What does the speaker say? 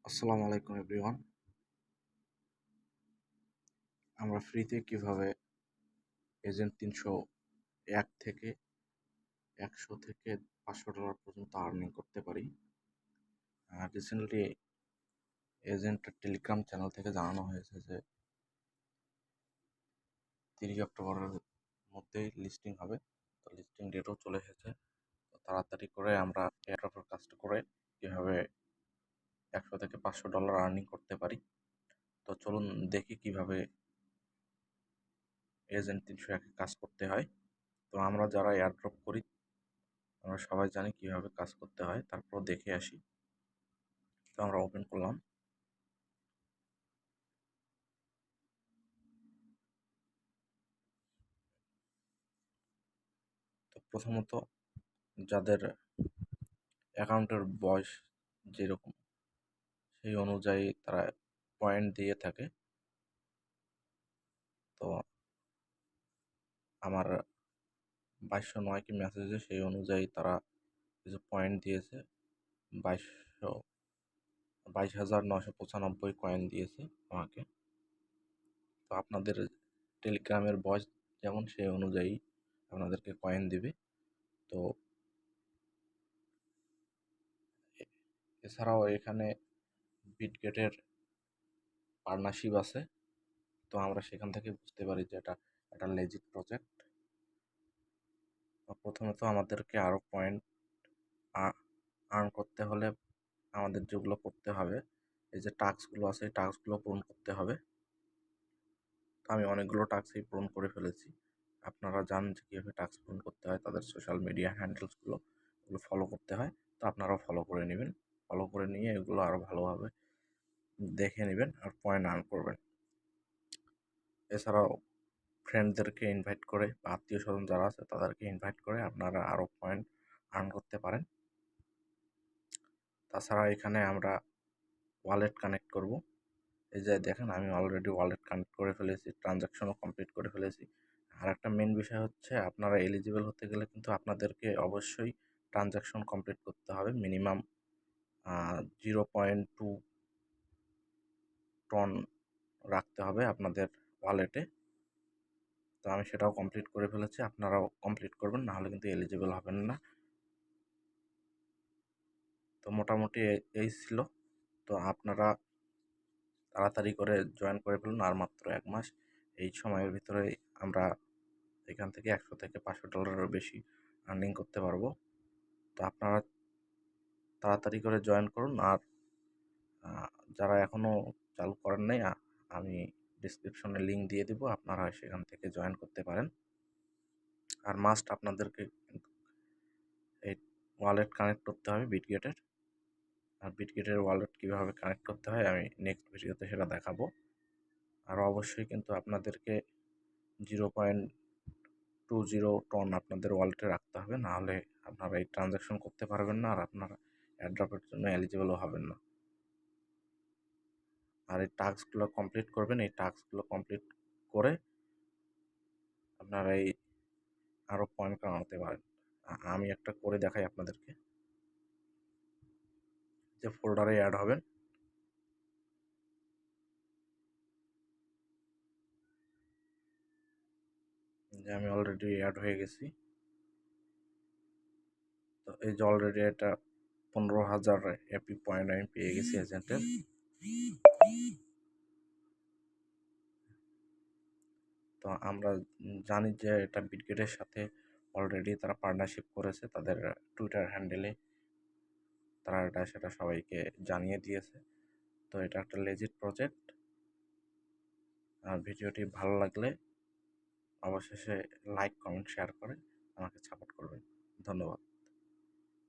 আসসালামু আলাইকুম এভরিওয়ান। আমরা ফ্রিতে কিভাবে এজেন্ট 301 থেকে 100 থেকে $500 পর্যন্ত আর্নিং করতে পারি। রিসেন্টলি এজেন্টের টেলিগ্রাম চ্যানেল থেকে জানানো হয়েছে যে 30 অক্টোবরের মধ্যেই লিস্টিং হবে। তো লিস্টিং ডেটও চলে এসেছে। তো তাড়াতাড়ি করে আমরা এয়ারড্রপের কাজটা করে কীভাবে 100 থেকে $500 আর্নিং করতে পারি। তো চলুন দেখি কিভাবে এজেন্ট 301 কাজ করতে হয়। তো আমরা যারা এয়ারড্রপ করি আমরা সবাই জানি কিভাবে কাজ করতে হয়, তারপর দেখে আসি। তো আমরা ওপেন করলাম। তো প্রথমত যাদের অ্যাকাউন্টের বয়স যেরকম সেই অনুযায়ী তারা পয়েন্ট দিয়ে থাকে। তো আমার 2209 কি মেসেজে সেই অনুযায়ী তারা কিছু পয়েন্ট দিয়েছে। 22,995 কয়েন দিয়েছে আমাকে। তো আপনাদের টেলিগ্রামের বয়স যেমন সেই অনুযায়ী আপনাদেরকে কয়েন দিবে। তো এছাড়াও এখানে বিটগেটের পার্টনারশিপ আছে। তো আমরা সেখান থেকে বুঝতে পারি যে এটা একটা লেজিট প্রজেক্ট। প্রথমে তো আমাদেরকে আরও পয়েন্ট আর্ন করতে হলে আমাদের যেগুলো করতে হবে, এই যে টাস্কগুলো আছে এই টাস্কগুলো পূরণ করতে হবে। তো আমি অনেকগুলো টাস্কই পূরণ করে ফেলেছি। আপনারা জানেন যে কীভাবে টাস্ক পূরণ করতে হয়, তাদের সোশ্যাল মিডিয়া হ্যান্ডেলসগুলো এগুলো ফলো করতে হয়। তো আপনারাও ফলো করে নেবেন। ফলো করে নিয়ে এগুলো আরও ভালোভাবে দেখে নেবেন আর পয়েন্ট আর্ন করবেন। এছাড়াও ফ্রেন্ডদেরকে ইনভাইট করে বা আত্মীয় স্বজন যারা আছে তাদেরকে ইনভাইট করে আপনারা আরও পয়েন্ট আর্ন করতে পারেন। তাছাড়া এখানে আমরা ওয়ালেট কানেক্ট করব। এই যে দেখেন আমি অলরেডি ওয়ালেট কানেক্ট করে ফেলেছি, ট্রানজাকশনও কমপ্লিট করে ফেলেছি। আর একটা মেন বিষয় হচ্ছে আপনারা এলিজিবল হতে গেলে কিন্তু আপনাদেরকে অবশ্যই ট্রানজাকশন কমপ্লিট করতে হবে। মিনিমাম 0.2 টন রাখতে হবে আপনাদের ওয়ালেটে। তো আমি সেটাও কমপ্লিট করে ফেলেছি, আপনারাও কমপ্লিট করবেন, নাহলে কিন্তু এলিজিবল হবেন না। তো মোটামুটি এই ছিল। তো আপনারা তাড়াতাড়ি করে জয়েন করে ফেলুন, আর মাত্র 1 মাস। এই সময়ের ভিতরে আমরা এখান থেকে 100 থেকে $500 বেশি আর্নিং করতে পারবো। তো আপনারা তাড়াতাড়ি করে জয়েন করুন। আর যারা এখনও চালু করেন নাই, আমি ডিসক্রিপশনে লিঙ্ক দিয়ে দিব, আপনারা সেখান থেকে জয়েন করতে পারেন। আর মাস্ট আপনাদেরকে এই ওয়ালেট কানেক্ট করতে হবে বিটগেটের। আর বিটগেটের ওয়ালেট কীভাবে কানেক্ট করতে হয় আমি নেক্সট ভিডিওতে সেটা দেখাবো। আর অবশ্যই কিন্তু আপনাদেরকে 0.20 টন আপনাদের ওয়ালেটে রাখতে হবে, নাহলে আপনারা এই ট্রানজ্যাকশন করতে পারবেন না আর আপনারা এয়ারড্রপের জন্য এলিজিবলও হবেন না। আর এই টাস্কগুলো কমপ্লিট করবেন। এই টাস্কগুলো কমপ্লিট করে আপনারা এই আরও পয়েন্ট কামাতে পারেন। আমি একটা করে দেখাই আপনাদেরকে। যে ফোল্ডারে অ্যাড হবেন, যে আমি অলরেডি অ্যাড হয়ে গেছি। তো এই যে অলরেডি এটা 15,000 এপি পয়েন্ট আমি পেয়ে গেছি এজেন্টের। তো আমরা জানি যে এটা বিটগেটের সাথে অলরেডি তারা পার্টনারশিপ করেছে, তাদের টুইটার হ্যান্ডেলে তারা সেটা সবাইকে জানিয়ে দিয়েছে। তো এটা একটা লেজিট প্রজেক্ট। আর ভিডিওটি ভালো লাগলে অবশেষে লাইক, কমেন্ট, শেয়ার করে আমাকে সাপোর্ট করবেন। ধন্যবাদ।